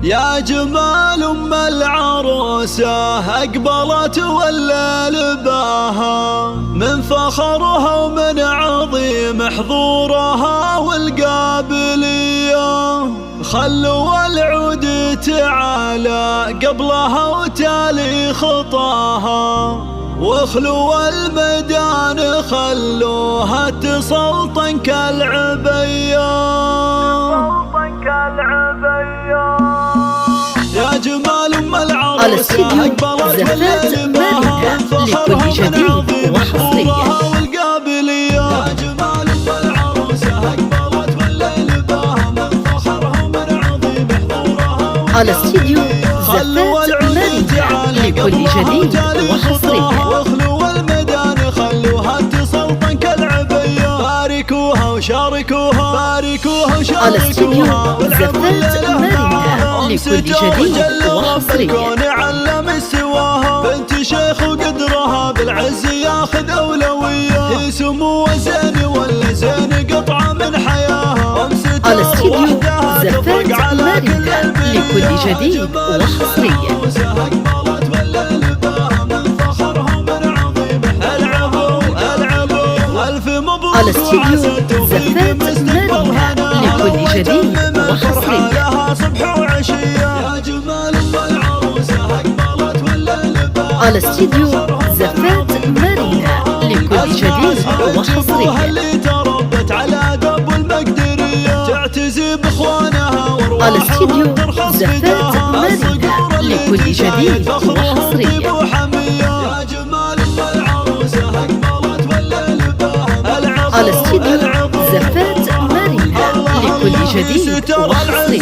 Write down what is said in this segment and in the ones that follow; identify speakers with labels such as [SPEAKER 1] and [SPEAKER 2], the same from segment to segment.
[SPEAKER 1] يا جمال أم العروسة أقبلت والليل باها، من فخرها ومن عظيم حضورها والقابلية. خلوا العود تعالى قبلها وتالي خطاها، واخلوا الميدان خلوها تسلطن كالعبية. يا جمال أم العروسة أقبلت والليل باها،
[SPEAKER 2] لكل جديد وحصري.
[SPEAKER 1] والقابلية. يا جمال أم العروسة أقبلت والليل باها، من فخرها ومن عظيم حضورها.
[SPEAKER 2] على استديو زفات مارينا لكل جديد وحصري.
[SPEAKER 1] واخلوا الميدان خلوها تسلطن كالعبية. باركوها وشاركوها، باركوها وشاركوها.
[SPEAKER 2] على استديو زفات مارينا لكل جديد وحصري.
[SPEAKER 1] الكون علم استواها، بنت شيخ وقدرها بالعز ياخذ أولوية. هي سمو زين ولا زين قطعة من حياها.
[SPEAKER 2] على استديو زفات مارينا لكل جديد وحصري. على استديو زفات مارينا لكل جديد وحصري. على استديو زفات مارينا لكل جديد وحصري.
[SPEAKER 1] تعتزي باخوانها.
[SPEAKER 2] على استديو زفات مارينا لكل جديد وحصري.
[SPEAKER 1] يا جمال أم العروسة أقبلت والليل باها.
[SPEAKER 2] على استديو زفات مارينا لكل جديد وحصري.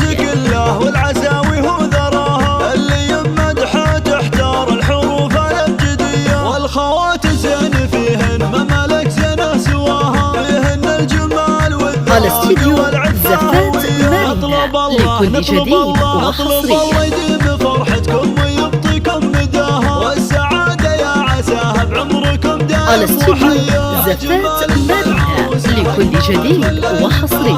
[SPEAKER 1] والعزاوي هو ذراها، اللي يمدحه تحتار الحروف الابجديه. والخوات زين فيهن ما ملك زينه سواها، فيهن الجمال والذوق.
[SPEAKER 2] على استديو زفات مارينا لكل جديد وحصري.
[SPEAKER 1] الله يديم فرحتكم ويبطيكم مداها، والسعاده يا عساها بعمركم دائم.
[SPEAKER 2] على استديو زفات مارينا لكل جديد وحصري.